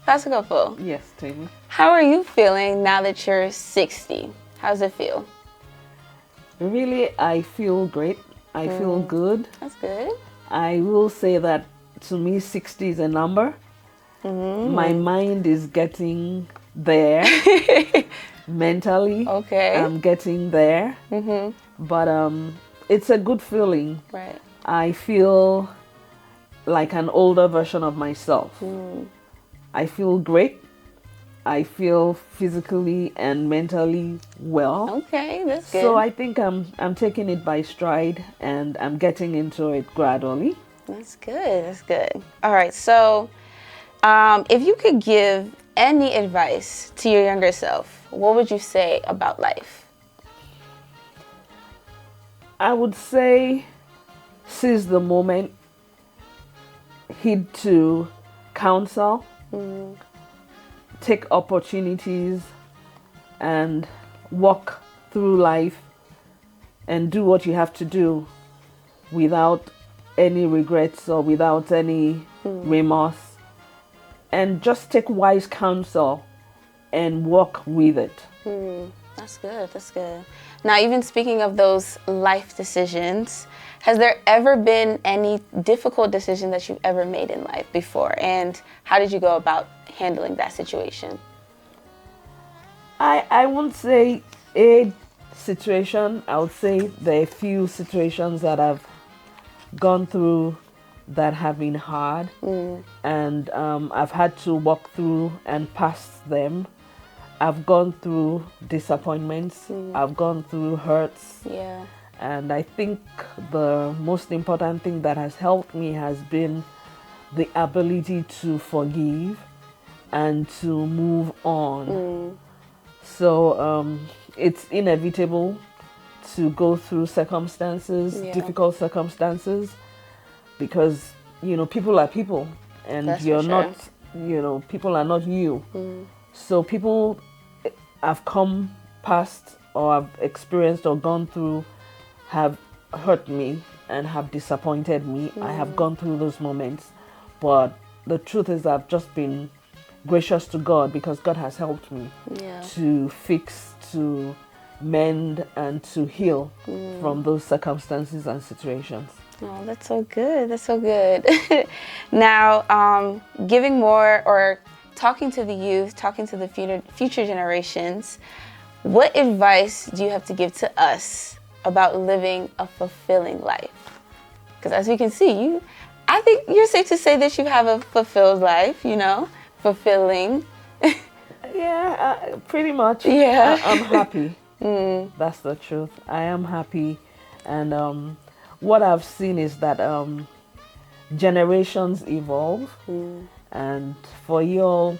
Pastor Kofo, Yes, Tammy. how are you feeling now that you're 60? How's it feel? Really, I feel great. I feel good. That's good. I will say that to me, 60 is a number. My mind is getting there mentally. Okay. I'm getting there. But it's a good feeling. Right. I feel like an older version of myself. I feel great. I feel physically and mentally well. Okay, that's good. So I think I'm taking it by stride and I'm getting into it gradually. That's good. That's good. All right. So, if you could give any advice to your younger self, what would you say about life? I would say seize the moment, heed to counsel, take opportunities, and walk through life and do what you have to do without any regrets or without any remorse. And just take wise counsel and walk with it. That's good. That's good. Now, even speaking of those life decisions, has there ever been any difficult decision that you've ever made in life before? And how did you go about handling that situation? I won't say a situation. I would say there are a few situations that I've gone through that have been hard, and I've had to walk through and pass them. I've gone through disappointments. I've gone through hurts. Yeah. And I think the most important thing that has helped me has been the ability to forgive and to move on. So it's inevitable to go through circumstances, difficult circumstances, because, people are people and That's you're for not, people are not you. So people have come past or have experienced or gone through have hurt me and have disappointed me. I have gone through those moments. But the truth is I've just been gracious to God because God has helped me to fix, to mend, and to heal from those circumstances and situations. Oh, that's so good. That's so good. Now, giving more or talking to the youth, talking to the future generations, what advice do you have to give to us about living a fulfilling life? Because as we can see, I think you're safe to say that you have a fulfilled life, fulfilling. Yeah, pretty much. Yeah. I'm happy. That's the truth. I am happy. And what I've seen is that generations evolve. And for your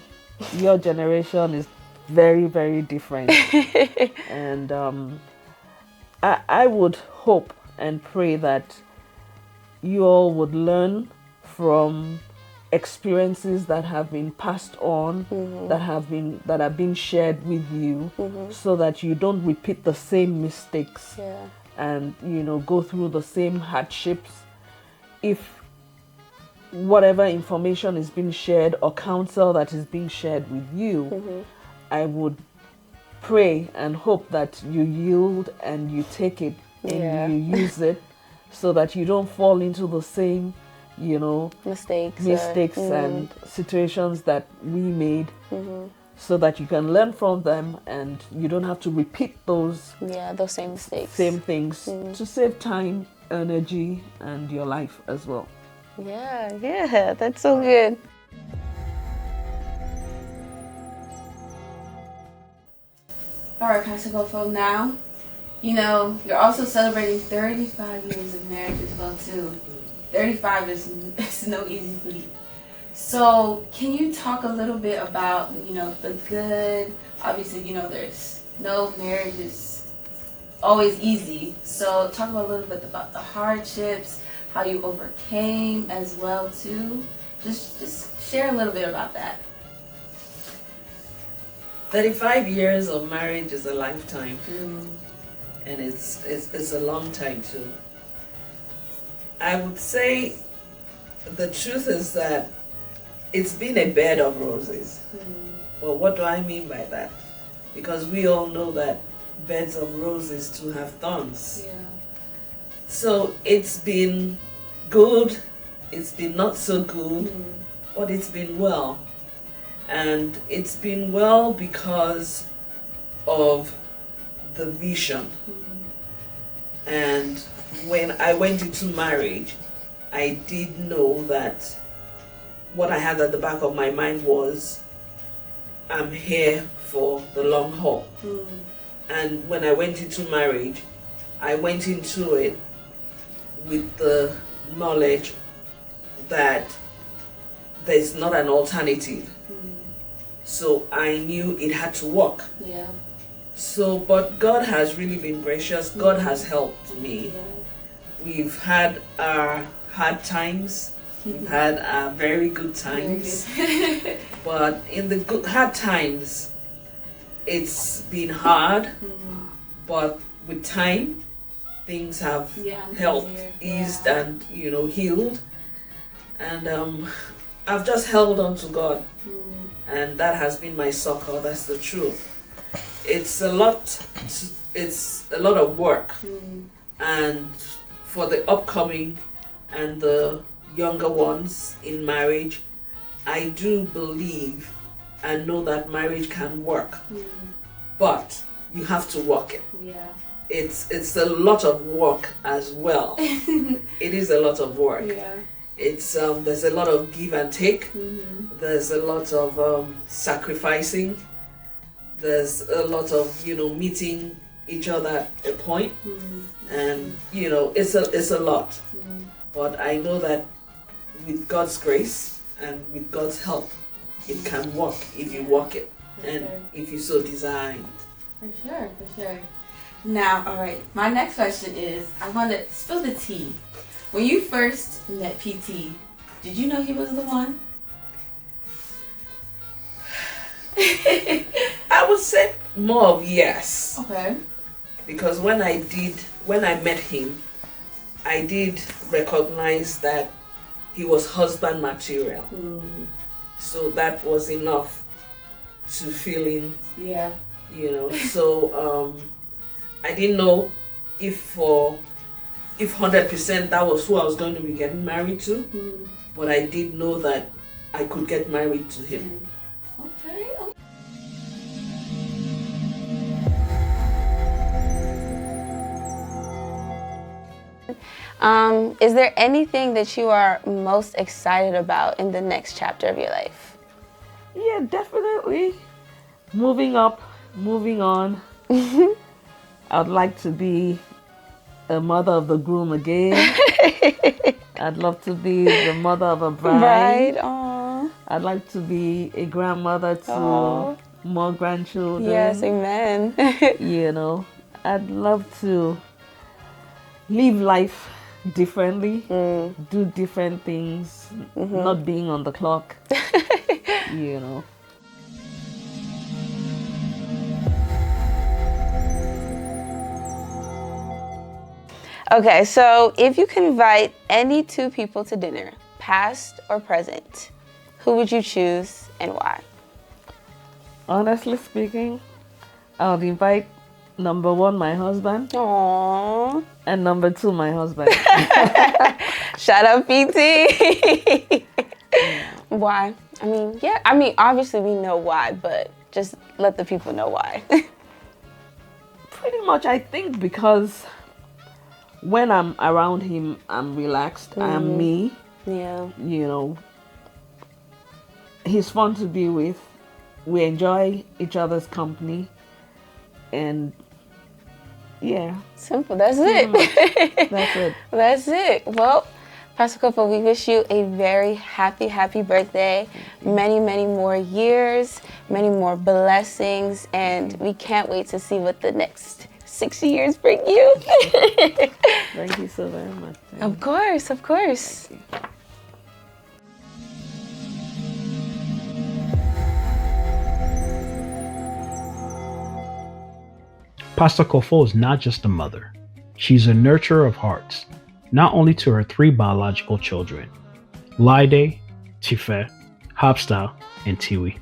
generation is very, very different. And I would hope and pray that you all would learn from experiences that have been passed on, that have been shared with you, so that you don't repeat the same mistakes and go through the same hardships. If whatever information is being shared or counsel that is being shared with you, I would pray and hope that you yield and you take it and you use it so that you don't fall into the same, mistakes and situations that we made, so that you can learn from them and you don't have to repeat those same mistakes, same things, to save time, energy, and your life as well. Yeah, that's so good. All right, Pastor Kofo, now, you're also celebrating 35 years of marriage as well, too. 35 is no easy feat. So, can you talk a little bit about, the good? Obviously, there's no marriage is always easy. So, talk about a little bit about the hardships, how you overcame as well too. Just share a little bit about that. 35 years of marriage is a lifetime, and it's a long time too. I would say the truth is that it's been a bed of roses. But what do I mean by that? Because we all know that beds of roses too have thorns. Yeah. So it's been good, it's been not so good, but it's been well. And it's been well because of the vision. And when I went into marriage, I did know that what I had at the back of my mind was, I'm here for the long haul. And when I went into marriage, I went into it with the knowledge that there's not an alternative. So I knew it had to work. Yeah. So, but God has really been gracious. God has helped me. We've had our hard times. We've had our very good times. But in the hard times, it's been hard. But with time, things have helped, eased, and healed. And I've just held on to God, and that has been my succor. That's the truth. It's a lot. It's a lot of work, and for the upcoming and the younger ones in marriage, I do believe and know that marriage can work, but you have to work it. Yeah. It's a lot of work as well. It is a lot of work. Yeah. It's there's a lot of give and take. There's a lot of sacrificing. There's a lot of meeting each other at a point, and it's a lot. But I know that with God's grace and with God's help, it can work if you work it, and if you so design. For sure. Now, all right. My next question is: I want to spill the tea. When you first met PT, did you know he was the one? I would say more of yes. Okay. Because when I met him, I did recognize that he was husband material. So that was enough to feel in. Yeah. So I didn't know if 100% that was who I was going to be getting married to, but I did know that I could get married to him. Okay. Is there anything that you are most excited about in the next chapter of your life? Yeah, definitely. Moving up, moving on. I'd like to be a mother of the groom again. I'd love to be the mother of a bride. Aww. I'd like to be a grandmother to more grandchildren. Yes, amen. I'd love to live life differently, do different things, not being on the clock. Okay, so if you could invite any two people to dinner, past or present, who would you choose and why? Honestly speaking, I would invite number 1, my husband. Aww. And number 2, my husband. Shout out PT. Why? I mean, obviously we know why, but just let the people know why. Pretty much, I think because when I'm around him, I'm relaxed. I'm me. Yeah. He's fun to be with. We enjoy each other's company. And yeah. Simple. That's it. That's it. That's it. Well, Pastor Kofo, we wish you a very happy birthday. Many, many more years, many more blessings, and we can't wait to see what the next 6 years bring you. Thank you so very much. Of course. Thank you. Pastor Kofo is not just a mother. She's a nurturer of hearts, not only to her 3 biological children, Laide, Tife, Hopstyle, and Tiwi.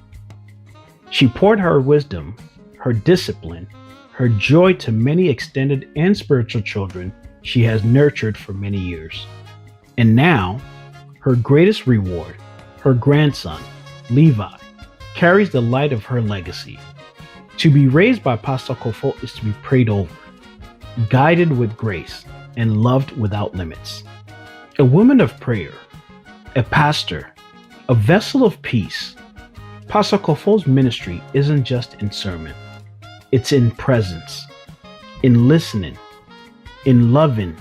She poured her wisdom, her discipline, her joy to many extended and spiritual children she has nurtured for many years. And now, her greatest reward, her grandson, Levi, carries the light of her legacy. To be raised by Pastor Kofo is to be prayed over, guided with grace, and loved without limits. A woman of prayer, a pastor, a vessel of peace. Pastor Kofo's ministry isn't just in sermon. It's in presence, in listening, in loving,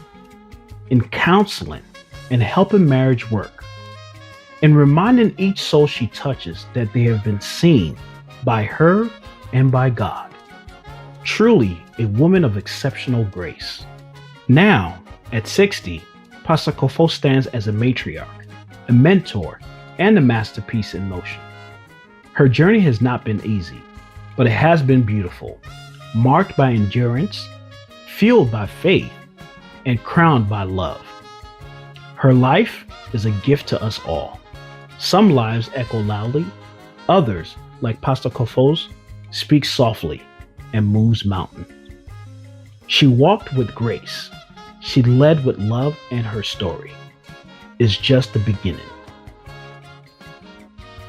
in counseling, and helping marriage work, and reminding each soul she touches that they have been seen by her and by God. Truly a woman of exceptional grace. Now, at 60, Pastor Kofo stands as a matriarch, a mentor, and a masterpiece in motion. Her journey has not been easy, but it has been beautiful, marked by endurance, fueled by faith, and crowned by love. Her life is a gift to us all. Some lives echo loudly, others, like Pastor Kofo's, speak softly and moves mountains. She walked with grace. She led with love, and her story is just the beginning.